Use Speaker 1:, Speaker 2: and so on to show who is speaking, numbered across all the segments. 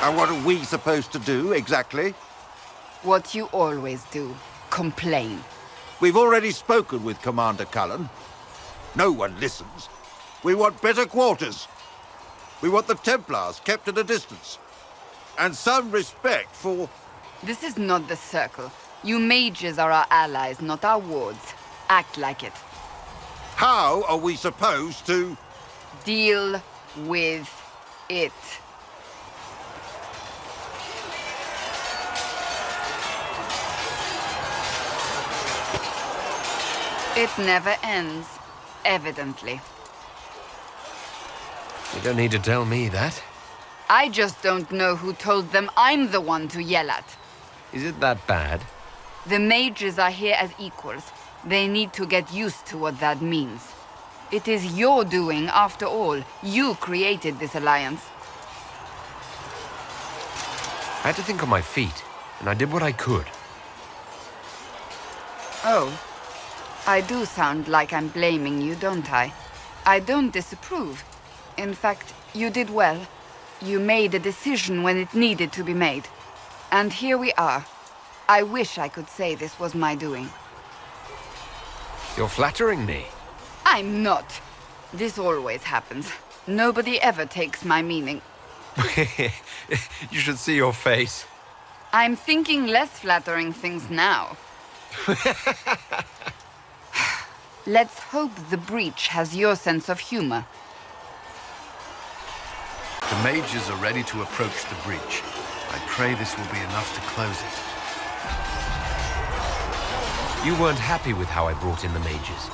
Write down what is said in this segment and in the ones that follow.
Speaker 1: And what are we supposed to do, exactly?
Speaker 2: What you always do. Complain.
Speaker 1: We've already spoken with Commander Cullen. No one listens. We want better quarters. We want the Templars kept at a distance. And some respect for...
Speaker 2: This is not the Circle. You mages are our allies, not our wards. Act like it.
Speaker 1: How are we supposed to...
Speaker 2: Deal with it. It never ends, evidently.
Speaker 3: You don't need to tell me that.
Speaker 2: I just don't know who told them I'm the one to yell at.
Speaker 3: Is it that bad?
Speaker 2: The mages are here as equals. They need to get used to what that means. It is your doing, after all. You created this alliance.
Speaker 3: I had to think on my feet, and I did what I could.
Speaker 2: Oh. I do sound like I'm blaming you, don't I? I don't disapprove. In fact, you did well. You made a decision when it needed to be made. And here we are. I wish I could say this was my doing.
Speaker 3: You're flattering me.
Speaker 2: I'm not. This always happens. Nobody ever takes my meaning.
Speaker 3: You should see your face.
Speaker 2: I'm thinking less flattering things now. Let's hope the breach has your sense of humor.
Speaker 4: The mages are ready to approach the breach. I pray this will be enough to close it.
Speaker 3: You weren't happy with how I brought in the mages.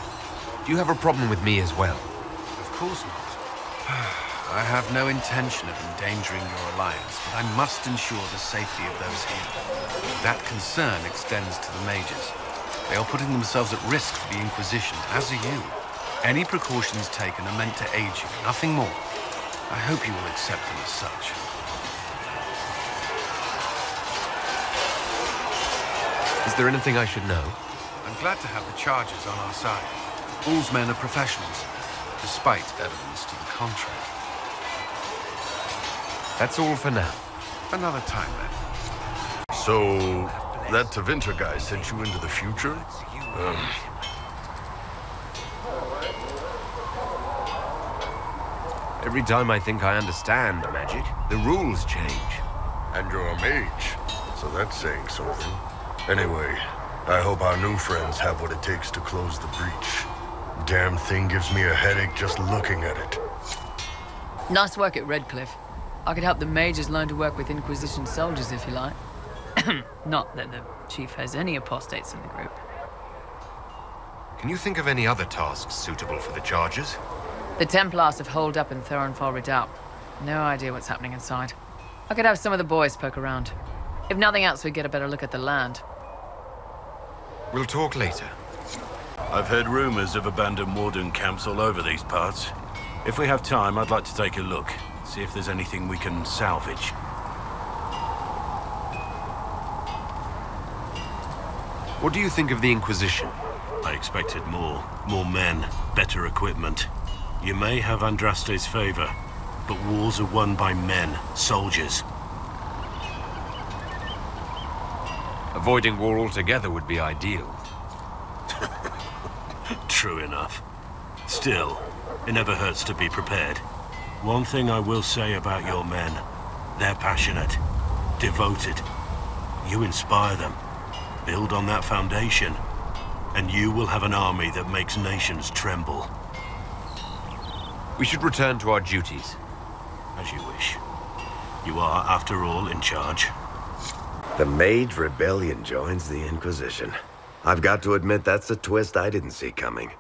Speaker 3: Do you have a problem with me as well?
Speaker 4: Of course not. I have no intention of endangering your alliance, but I must ensure the safety of those here. That concern extends to the mages. They are putting themselves at risk for the Inquisition, as are you. Any precautions taken are meant to aid you, nothing more. I hope you will accept them as such.
Speaker 3: Is there anything I should know?
Speaker 4: I'm glad to have the charges on our side. All's men are professionals, despite evidence to the contrary.
Speaker 3: That's all for now.
Speaker 4: Another time, then.
Speaker 5: So, that Tevinter guy sent you into the future?
Speaker 3: Every time I think I understand magic, the rules change.
Speaker 5: And you're a mage, so that's saying something. Anyway, I hope our new friends have what it takes to close the breach. Damn thing gives me a headache just looking at it.
Speaker 6: Nice work at Redcliffe. I could help the mages learn to work with Inquisition soldiers if you like. Not that the chief has any apostates in the group.
Speaker 3: Can you think of any other tasks suitable for the charges?
Speaker 6: The Templars have holed up in Thorinfall Redoubt. No idea what's happening inside. I could have some of the boys poke around. If nothing else, we get a better look at the land.
Speaker 3: We'll talk later.
Speaker 7: I've heard rumors of abandoned warden camps all over these parts. If we have time, I'd like to take a look. See if there's anything we can salvage.
Speaker 3: What do you think of the Inquisition?
Speaker 7: I expected more. More men, better equipment. You may have Andraste's favor, but wars are won by men, soldiers.
Speaker 3: Avoiding war altogether would be ideal.
Speaker 7: True enough. Still, it never hurts to be prepared. One thing I will say about your men, they're passionate, devoted. You inspire them. Build on that foundation, and you will have an army that makes nations tremble.
Speaker 3: We should return to our duties.
Speaker 7: As you wish. You are, after all, in charge.
Speaker 8: The Mage Rebellion joins the Inquisition. I've got to admit that's a twist I didn't see coming.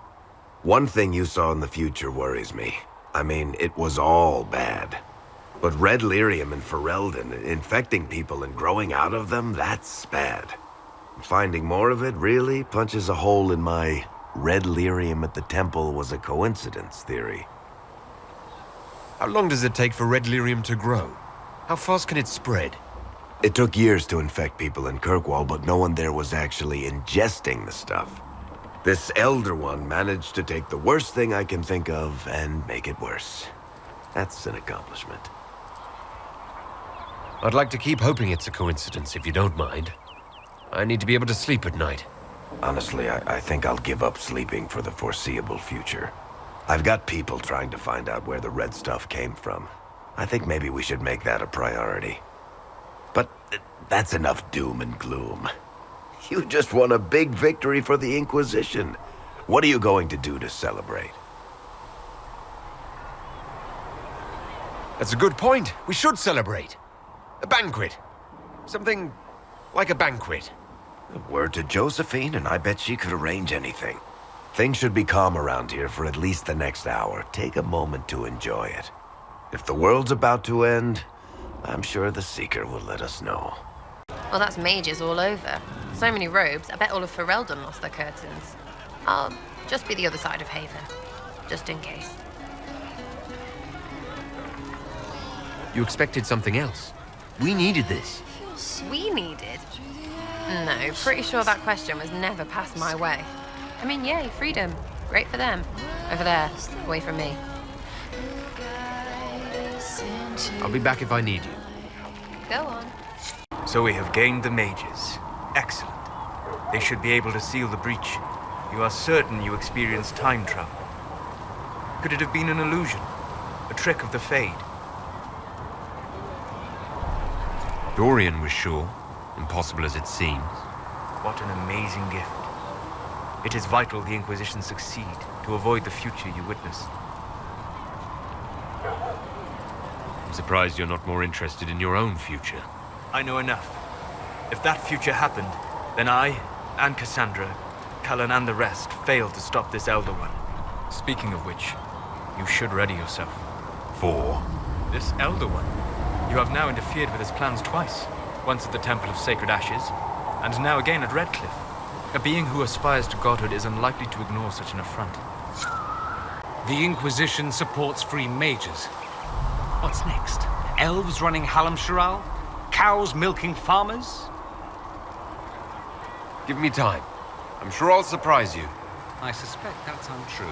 Speaker 8: One thing you saw in the future worries me. I mean, it was all bad. But Red Lyrium and Ferelden, infecting people and growing out of them, that's bad. Finding more of it really punches a hole in my Red Lyrium at the temple was a coincidence theory.
Speaker 3: How long does it take for Red Lyrium to grow? How fast can it spread?
Speaker 8: It took years to infect people in Kirkwall, but no one there was actually ingesting the stuff. This Elder One managed to take the worst thing I can think of and make it worse. That's an accomplishment.
Speaker 3: I'd like to keep hoping it's a coincidence, if you don't mind. I need to be able to sleep at night.
Speaker 8: Honestly, I think I'll give up sleeping for the foreseeable future. I've got people trying to find out where the red stuff came from. I think maybe we should make that a priority. But that's enough doom and gloom. You just won a big victory for the Inquisition. What are you going to do to celebrate?
Speaker 3: That's a good point. We should celebrate. A banquet. Something like a banquet.
Speaker 8: A word to Josephine, and I bet she could arrange anything. Things should be calm around here for at least the next hour. Take a moment to enjoy it. If the world's about to end, I'm sure the Seeker will let us know.
Speaker 9: Well, that's mages all over. So many robes, I bet all of Ferelden lost their curtains. I'll just be the other side of Haven, just in case.
Speaker 3: You expected something else. We needed this.
Speaker 9: We needed? No, pretty sure that question was never passed my way. I mean, yay, freedom. Great for them. Over there, away from me.
Speaker 3: I'll be back if I need you.
Speaker 9: Go on.
Speaker 10: So we have gained the mages. Excellent. They should be able to seal the breach. You are certain you experienced time travel? Could it have been an illusion? A trick of the Fade?
Speaker 3: Dorian was sure, impossible as it seems.
Speaker 10: What an amazing gift. It is vital the Inquisition succeed to avoid the future you witnessed.
Speaker 3: I'm surprised you're not more interested in your own future.
Speaker 10: I know enough. If that future happened, then I, and Cassandra, Cullen and the rest failed to stop this Elder One. Speaking of which, you should ready yourself.
Speaker 3: For?
Speaker 10: This Elder One. You have now interfered with his plans twice. Once at the Temple of Sacred Ashes, and now again at Redcliffe. A being who aspires to godhood is unlikely to ignore such an affront.
Speaker 11: The Inquisition supports free mages. What's next? Elves running Hallamsharal? Cows milking farmers?
Speaker 3: Give me time. I'm sure I'll surprise you.
Speaker 11: I suspect that's untrue.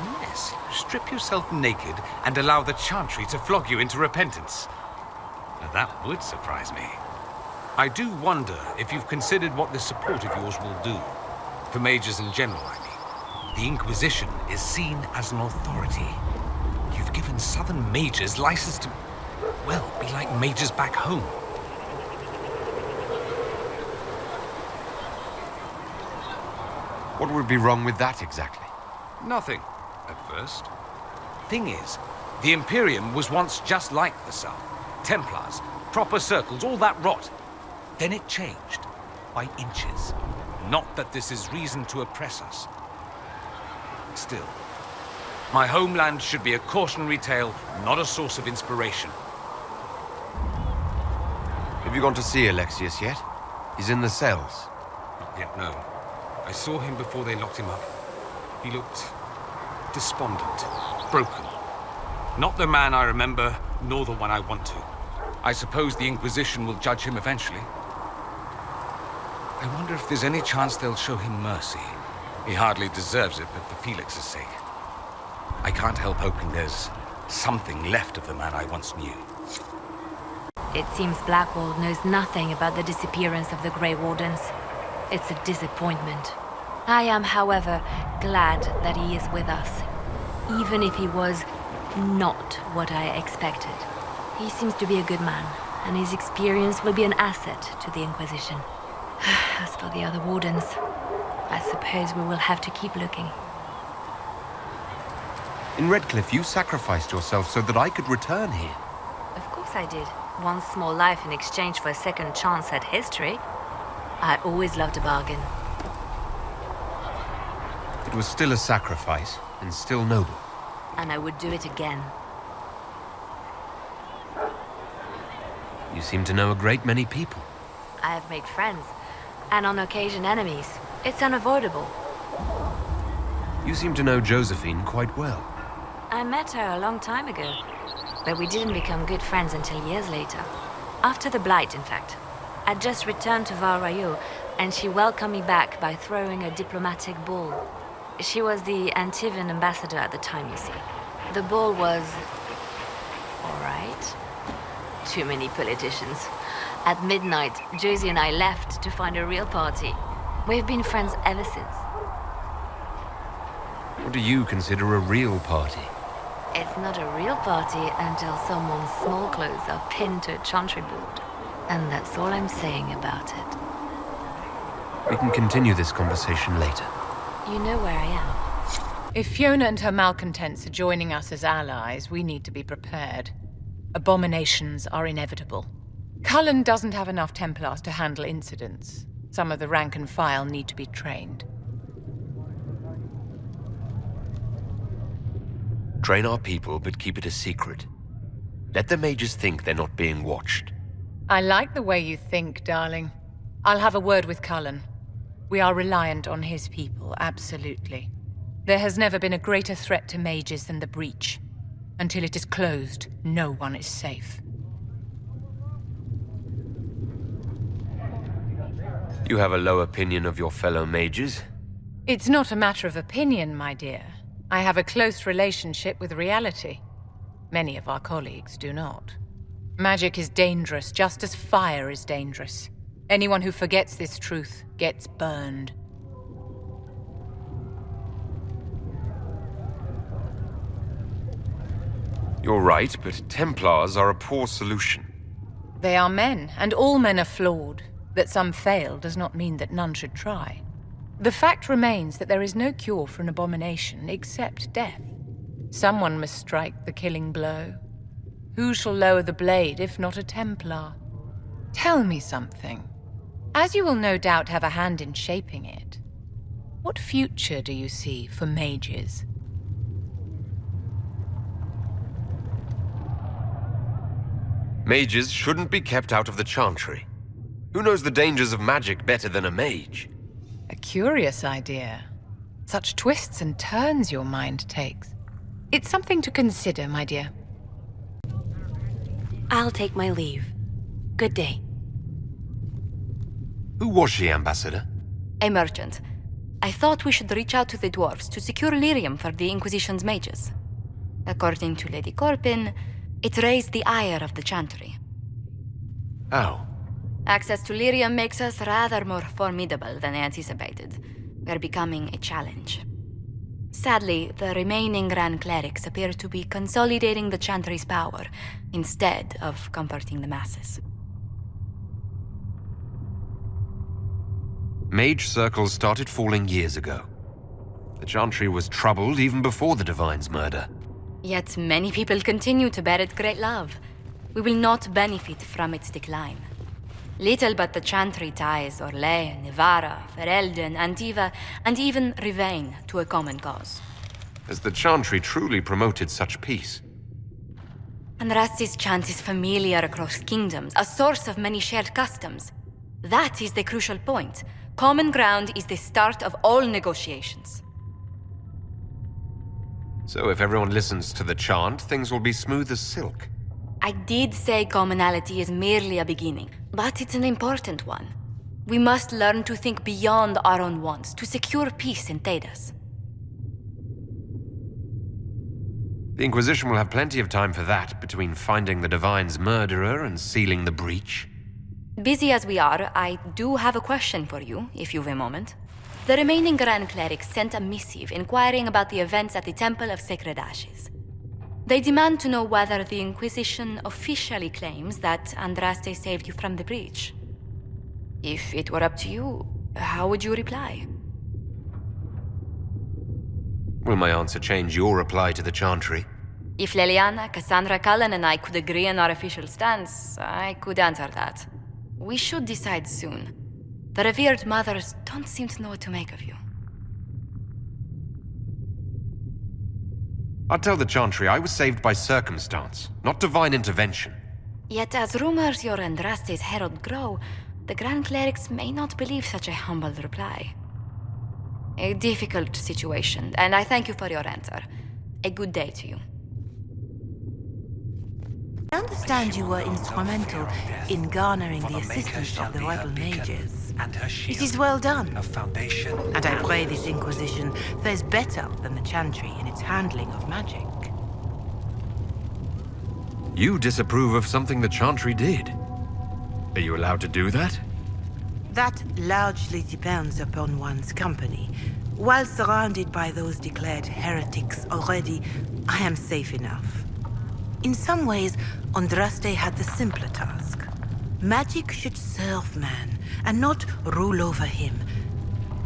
Speaker 11: Unless you strip yourself naked and allow the Chantry to flog you into repentance. Now that would surprise me. I do wonder if you've considered what this support of yours will do. For mages in general, I mean. The Inquisition is seen as an authority. You've given Southern mages license to, well, be like mages back home.
Speaker 3: What would be wrong with that exactly?
Speaker 11: Nothing, at first. Thing is, the Imperium was once just like the South. Templars, proper circles, all that rot. Then it changed, by inches. Not that this is reason to oppress us. Still, my homeland should be a cautionary tale, not a source of inspiration.
Speaker 3: Have you gone to see Alexius yet? He's in the cells.
Speaker 11: Not yet, no. I saw him before they locked him up. He looked despondent, broken. Not the man I remember, nor the one I want to. I suppose the Inquisition will judge him eventually. I wonder if there's any chance they'll show him mercy. He hardly deserves it, but for Felix's sake. I can't help hoping there's something left of the man I once knew.
Speaker 12: It seems Blackwall knows nothing about the disappearance of the Grey Wardens. It's a disappointment. I am, however, glad that he is with us, even if he was not what I expected. He seems to be a good man, and his experience will be an asset to the Inquisition. As for the other Wardens, I suppose we will have to keep looking.
Speaker 3: In Redcliffe, you sacrificed yourself so that I could return here.
Speaker 12: Of course I did. One small life in exchange for a second chance at history. I always loved a bargain.
Speaker 3: It was still a sacrifice, and still noble.
Speaker 12: And I would do it again.
Speaker 3: You seem to know a great many people.
Speaker 12: I have made friends, and on occasion enemies. It's unavoidable.
Speaker 3: You seem to know Josephine quite well.
Speaker 12: I met her a long time ago, but we didn't become good friends until years later. After the Blight, in fact. I'd just returned to Val Rayo, and she welcomed me back by throwing a diplomatic ball. She was the Antivan ambassador at the time, you see. The ball was all right. Too many politicians. At midnight, Josie and I left to find a real party. We've been friends ever since.
Speaker 3: What do you consider a real party?
Speaker 12: It's not a real party until someone's small clothes are pinned to a chantry board. And that's all I'm saying about it.
Speaker 3: We can continue this conversation later.
Speaker 12: You know where I am.
Speaker 6: If Fiona and her malcontents are joining us as allies, we need to be prepared. Abominations are inevitable. Cullen doesn't have enough Templars to handle incidents. Some of the rank and file need to be trained.
Speaker 3: Train our people, but keep it a secret. Let the mages think they're not being watched.
Speaker 6: I like the way you think, darling. I'll have a word with Cullen. We are reliant on his people, absolutely. There has never been a greater threat to mages than the breach. Until it is closed, no one is safe.
Speaker 3: You have a low opinion of your fellow mages?
Speaker 6: It's not a matter of opinion, my dear. I have a close relationship with reality. Many of our colleagues do not. Magic is dangerous, just as fire is dangerous. Anyone who forgets this truth gets burned.
Speaker 3: You're right, but Templars are a poor solution.
Speaker 6: They are men, and all men are flawed. That some fail does not mean that none should try. The fact remains that there is no cure for an abomination except death. Someone must strike the killing blow. Who shall lower the blade if not a Templar? Tell me something. As you will no doubt have a hand in shaping it, what future do you see for mages?
Speaker 3: Mages shouldn't be kept out of the Chantry. Who knows the dangers of magic better than a mage?
Speaker 6: A curious idea. Such twists and turns your mind takes. It's something to consider, my dear.
Speaker 12: I'll take my leave. Good day.
Speaker 3: Who was she, Ambassador?
Speaker 13: A merchant. I thought we should reach out to the dwarves to secure lyrium for the Inquisition's mages. According to Lady Corpin, it raised the ire of the Chantry.
Speaker 3: How?
Speaker 13: Access to lyrium makes us rather more formidable than anticipated. We're becoming a challenge. Sadly, the remaining Grand Clerics appear to be consolidating the Chantry's power, instead of comforting the masses.
Speaker 3: Mage circles started falling years ago. The Chantry was troubled even before the Divine's murder.
Speaker 13: Yet many people continue to bear it great love. We will not benefit from its decline. Little but the Chantry ties Orlais, Nevarra, Ferelden, Antiva, and even Rivain to a common cause.
Speaker 3: Has the Chantry truly promoted such peace?
Speaker 13: Unrest's chant is familiar across kingdoms, a source of many shared customs. That is the crucial point. Common ground is the start of all negotiations.
Speaker 3: So if everyone listens to the chant, things will be smooth as silk.
Speaker 13: I did say commonality is merely a beginning, but it's an important one. We must learn to think beyond our own wants to secure peace in Thedas.
Speaker 3: The Inquisition will have plenty of time for that, between finding the Divine's murderer and sealing the breach.
Speaker 13: Busy as we are, I do have a question for you, if you've a moment. The remaining Grand Clerics sent a missive inquiring about the events at the Temple of Sacred Ashes. They demand to know whether the Inquisition officially claims that Andraste saved you from the breach. If it were up to you, how would you reply?
Speaker 3: Will my answer change your reply to the Chantry?
Speaker 13: If Leliana, Cassandra, Cullen, and I could agree on our official stance, I could answer that. We should decide soon. The revered mothers don't seem to know what to make of you.
Speaker 3: I'll tell the Chantry I was saved by circumstance, not divine intervention.
Speaker 13: Yet as rumors your Andraste's herald grow, the Grand Clerics may not believe such a humble reply. A difficult situation, and I thank you for your answer. A good day to you.
Speaker 14: I understand you were instrumental in garnering the assistance of the rebel mages. It is well done, and I pray this Inquisition fares better than the Chantry in its handling of magic.
Speaker 3: You disapprove of something the Chantry did. Are you allowed to do that?
Speaker 14: That largely depends upon one's company. While surrounded by those declared heretics already, I am safe enough. In some ways, Andraste had the simpler task. Magic should serve man, and not rule over him.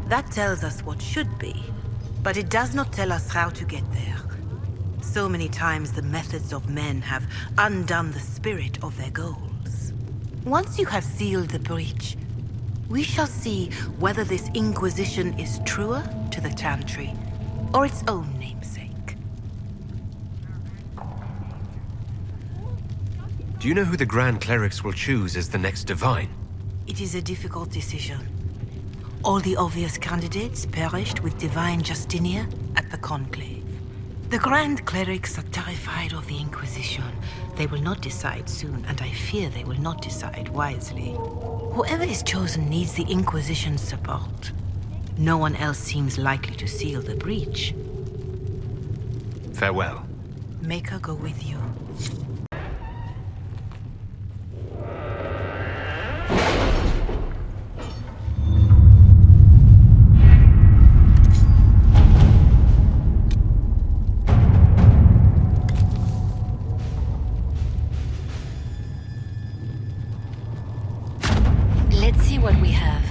Speaker 14: That tells us what should be, but it does not tell us how to get there. So many times the methods of men have undone the spirit of their goals. Once you have sealed the breach, we shall see whether this Inquisition is truer to the Chantry, or its own namesake.
Speaker 3: Do you know who the Grand Clerics will choose as the next Divine?
Speaker 14: It is a difficult decision. All the obvious candidates perished with Divine Justinia at the Conclave. The Grand Clerics are terrified of the Inquisition. They will not decide soon, and I fear they will not decide wisely. Whoever is chosen needs the Inquisition's support. No one else seems likely to seal the breach.
Speaker 3: Farewell.
Speaker 14: Make her go with you.
Speaker 12: Let's see what we have.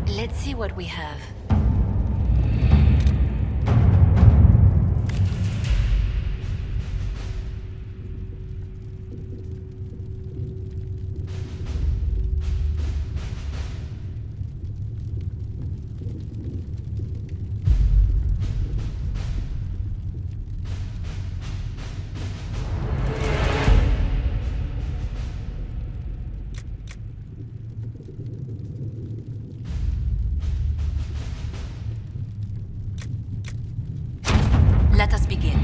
Speaker 12: Let's see what we have. Let us begin.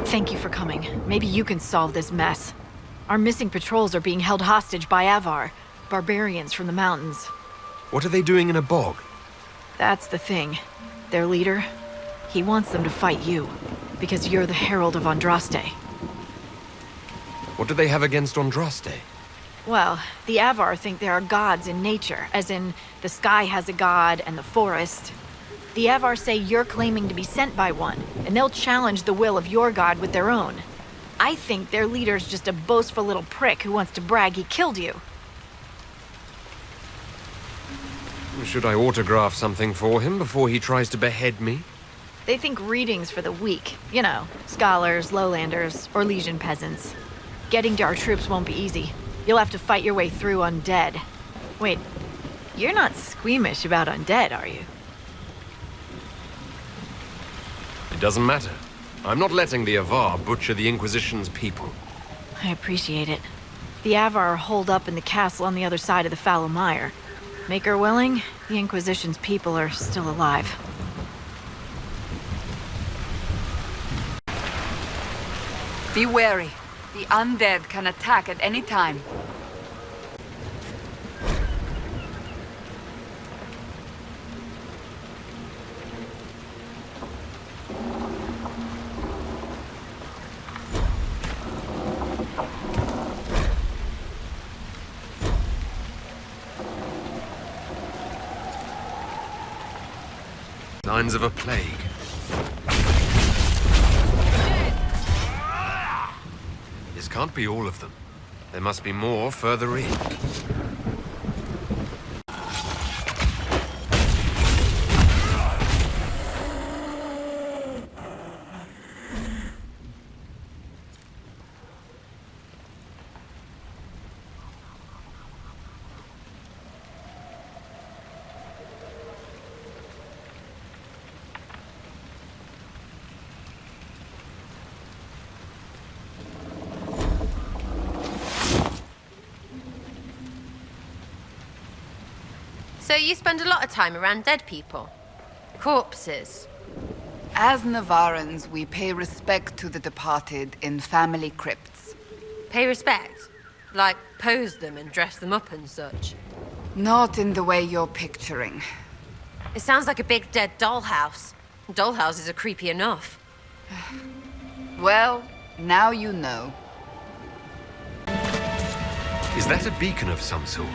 Speaker 15: Thank you for coming. Maybe you can solve this mess. Our missing patrols are being held hostage by Avar, barbarians from the mountains.
Speaker 3: What are they doing in a bog?
Speaker 15: That's the thing. Their leader, he wants them to fight you, because you're the Herald of Andraste.
Speaker 3: What do they have against Andraste?
Speaker 15: Well, the Avar think there are gods in nature, as in the sky has a god and the forest. The Avar say you're claiming to be sent by one, and they'll challenge the will of your god with their own. I think their leader's just a boastful little prick who wants to brag he killed you.
Speaker 3: Should I autograph something for him before he tries to behead me?
Speaker 15: They think readings for the weak. You know, scholars, lowlanders, or Legion peasants. Getting to our troops won't be easy. You'll have to fight your way through undead. Wait, you're not squeamish about undead, are you?
Speaker 3: It doesn't matter. I'm not letting the Avar butcher the Inquisition's people.
Speaker 15: I appreciate it. The Avar are holed up in the castle on the other side of the Fallow Mire. Make her willing, the Inquisition's people are still alive.
Speaker 2: Be wary. The undead can attack at any time.
Speaker 3: Signs of a plague. This can't be all of them. There must be more further in.
Speaker 9: So you spend a lot of time around dead people? Corpses?
Speaker 2: As Navarans, we pay respect to the departed in family crypts.
Speaker 9: Pay respect? Like pose them and dress them up and such?
Speaker 2: Not in the way you're picturing.
Speaker 9: It sounds like a big dead dollhouse. Dollhouses are creepy enough.
Speaker 2: Well, now you know.
Speaker 3: Is that a beacon of some sort?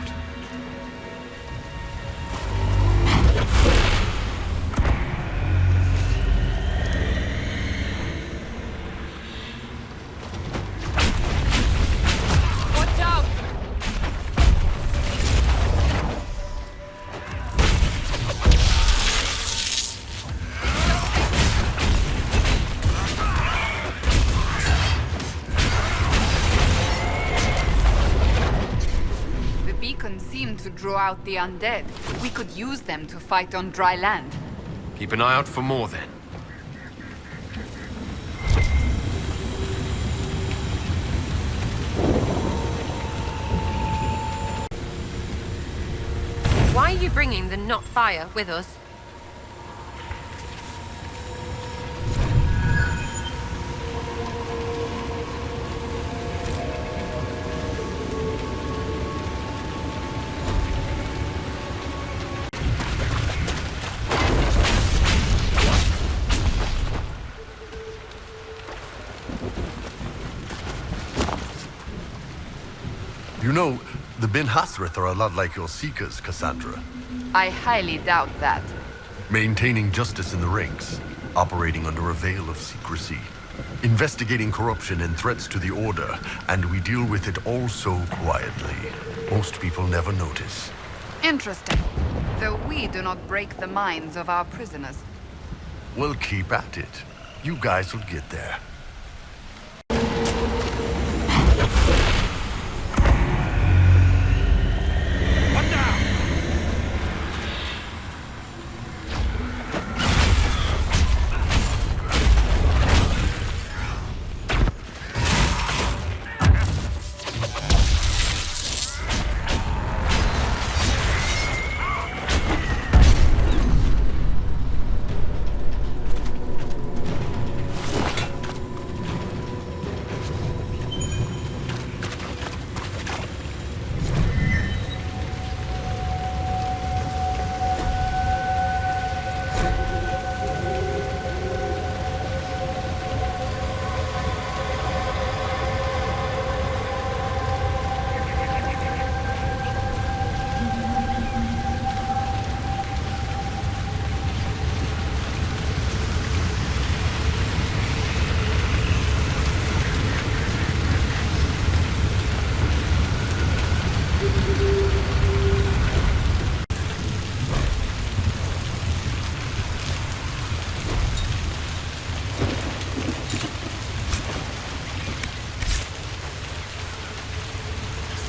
Speaker 2: To draw out the undead. We could use them to fight on dry land.
Speaker 3: Keep an eye out for more, then.
Speaker 9: Why are you bringing the not fire with us?
Speaker 5: You know, the Ben Hasrith are a lot like your Seekers, Cassandra.
Speaker 2: I highly doubt that.
Speaker 5: Maintaining justice in the ranks, operating under a veil of secrecy, investigating corruption and threats to the Order, and we deal with it all so quietly. Most people never notice.
Speaker 2: Interesting. Though we do not break the minds of our prisoners.
Speaker 5: Well, keep at it. You guys will get there.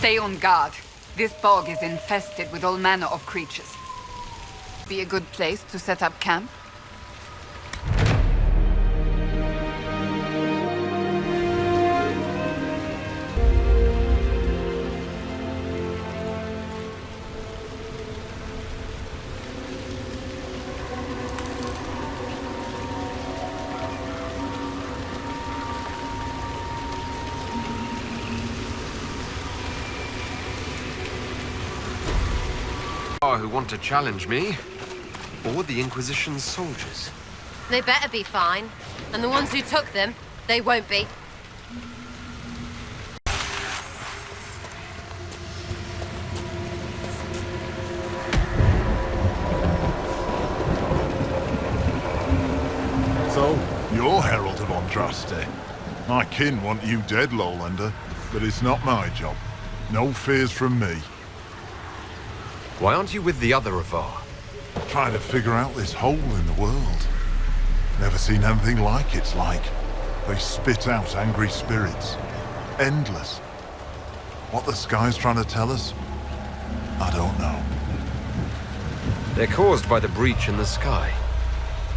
Speaker 2: Stay on guard. This bog is infested with all manner of creatures. Be a good place to set up camp.
Speaker 3: Who want to challenge me, or the Inquisition's soldiers.
Speaker 9: They better be fine. And the ones who took them, they won't be.
Speaker 16: So, you're Herald of Andraste. My kin want you dead, Lowlander, but it's not my job. No fears from me.
Speaker 3: Why aren't you with the other Avar?
Speaker 16: Trying to figure out this hole in the world. Never seen anything like it's like. They spit out angry spirits. Endless. What the sky's trying to tell us? I don't know.
Speaker 3: They're caused by the breach in the sky.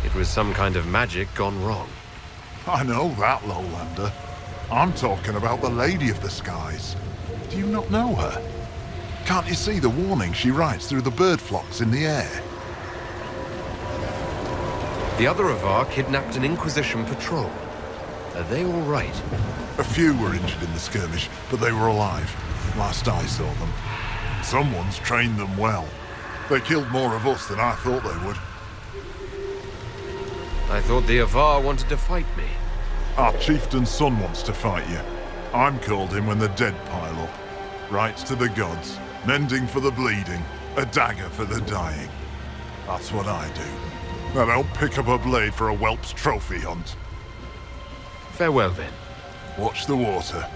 Speaker 3: It was some kind of magic gone wrong.
Speaker 16: I know that, Lowlander. I'm talking about the Lady of the Skies. Do you not know her? Can't you see the warning she writes through the bird flocks in the air?
Speaker 3: The other Avar kidnapped an Inquisition patrol. Are they all right?
Speaker 16: A few were injured in the skirmish, but they were alive. Last I saw them. Someone's trained them well. They killed more of us than I thought they would.
Speaker 3: I thought the Avar wanted to fight me.
Speaker 16: Our chieftain's son wants to fight you. I'm called in when the dead pile up. Rights to the gods. Mending for the bleeding, a dagger for the dying. That's what I do. I don't pick up a blade for a whelp's trophy hunt.
Speaker 3: Farewell, then.
Speaker 16: Watch the water.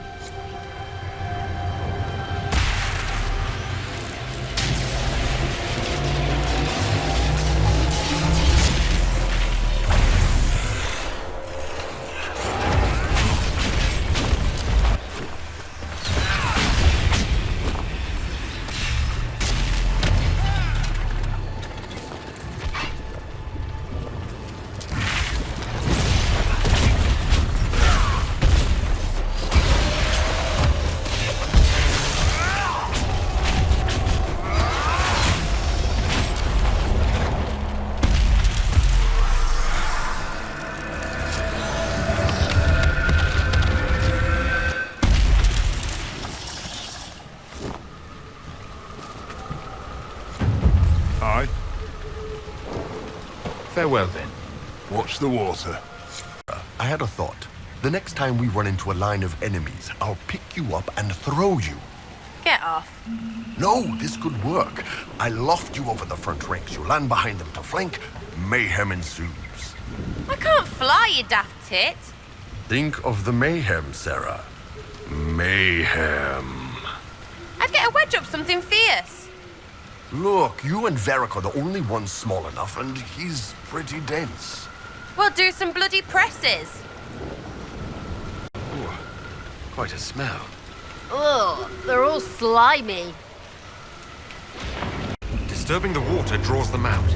Speaker 3: Farewell, then.
Speaker 16: Watch the water.
Speaker 5: I had a thought. The next time we run into a line of enemies, I'll pick you up and throw you.
Speaker 9: Get off.
Speaker 5: No, this could work. I loft you over the front ranks. You land behind them to flank. Mayhem ensues.
Speaker 9: I can't fly, you daft tit.
Speaker 5: Think of the mayhem, Sarah. Mayhem.
Speaker 9: I'd get a wedge up something fierce.
Speaker 5: Look, you and Varric are the only ones small enough, and he's pretty dense.
Speaker 9: We'll do some bloody presses.
Speaker 3: Ooh, quite a smell.
Speaker 9: Ugh, they're all slimy.
Speaker 3: Disturbing the water draws them out.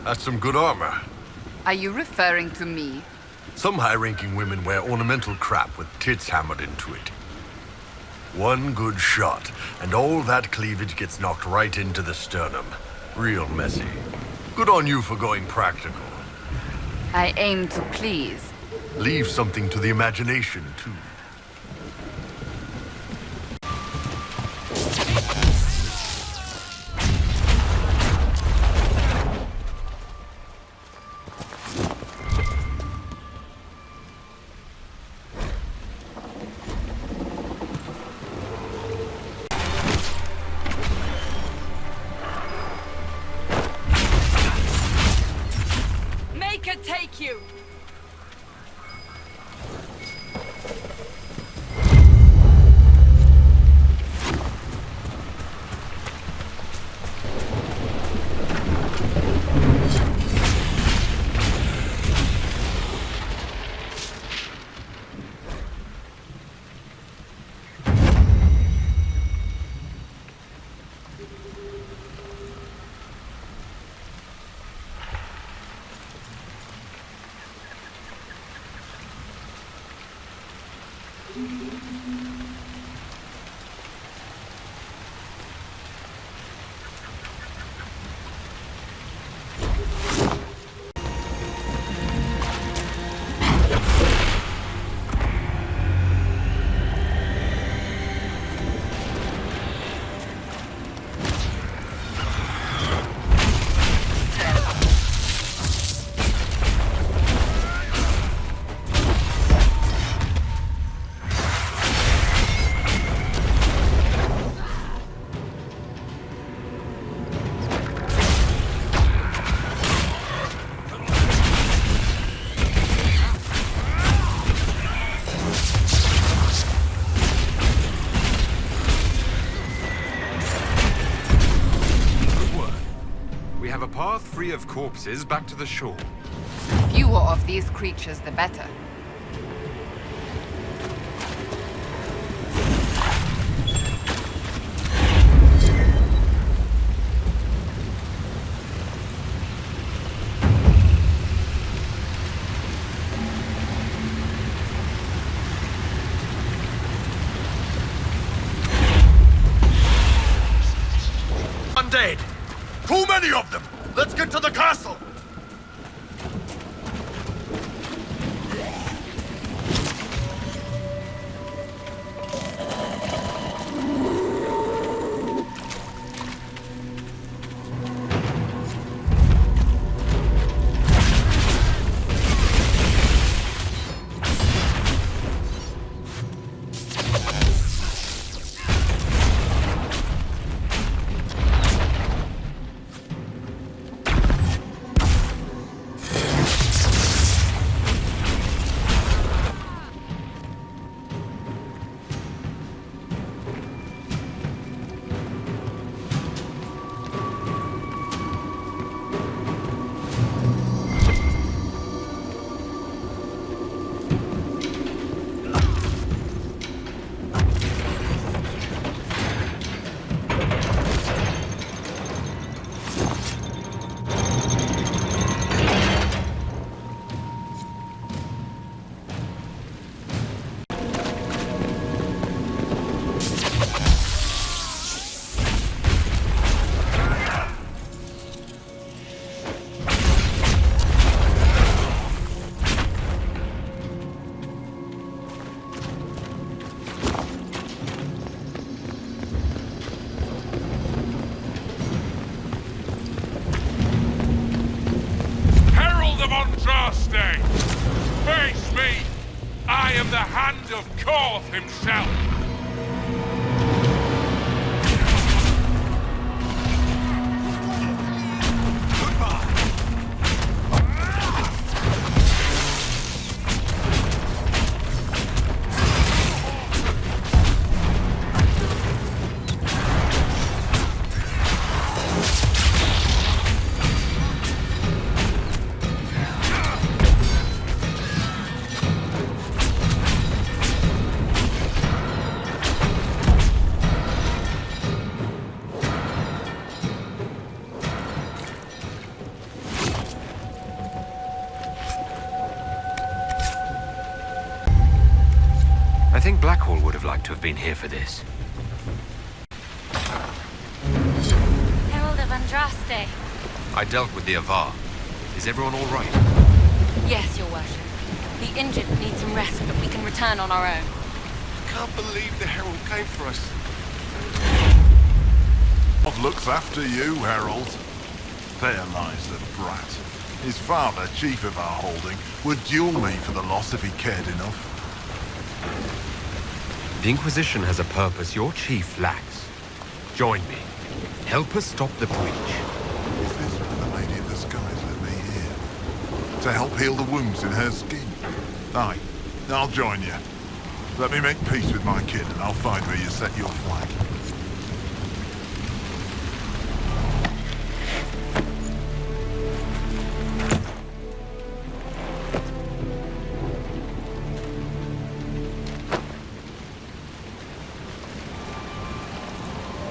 Speaker 5: That's some good armor.
Speaker 2: Are you referring to me?
Speaker 5: Some high-ranking women wear ornamental crap with tits hammered into it. One good shot, and all that cleavage gets knocked right into the sternum. Real messy. Good on you for going practical.
Speaker 2: I aim to please.
Speaker 5: Leave something to the imagination, too.
Speaker 2: Make it take you!
Speaker 3: Free of corpses back to the shore.
Speaker 2: Fewer of these creatures, the better.
Speaker 5: Undead! Too many of them! Let's get to the castle!
Speaker 17: Face me! I am the Hand of Korth himself!
Speaker 3: think Blackhall would have liked to have been here for this.
Speaker 12: Herald of Andraste.
Speaker 3: I dealt with the Avar. Is everyone all right?
Speaker 12: Yes, your worship. The injured need some rest, but we can return on our own.
Speaker 16: I can't believe the Herald came for us. God looks after you, Herald. There lies the brat. His father, chief of our holding, would duel me for the loss if he cared enough.
Speaker 3: The Inquisition has a purpose your chief lacks. Join me. Help us stop the breach.
Speaker 16: Is this why the Lady of the Skies let me here? To help heal the wounds in her skin? Aye, I'll join you. Let me make peace with my kid and I'll find where you set your flag.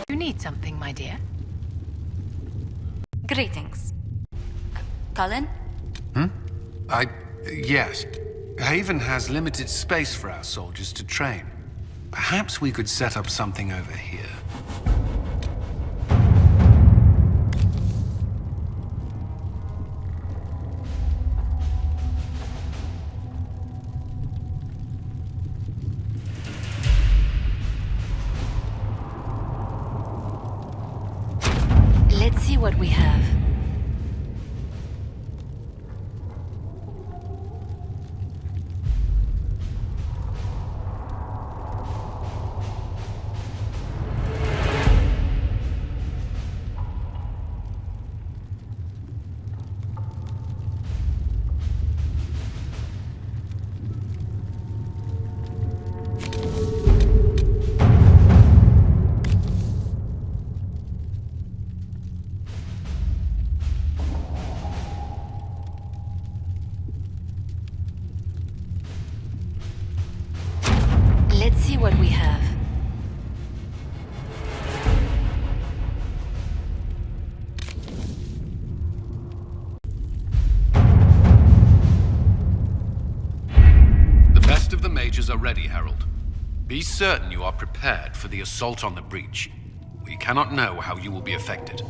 Speaker 6: You need something, my dear?
Speaker 13: Greetings. Cullen?
Speaker 4: Yes. Haven has limited space for our soldiers to train. Perhaps we could set up something over here.
Speaker 12: Let's see what we have. Let's see what we have.
Speaker 4: The best of the mages are ready, Herald. Be certain you are prepared for the assault on the breach. We cannot know how you will be affected.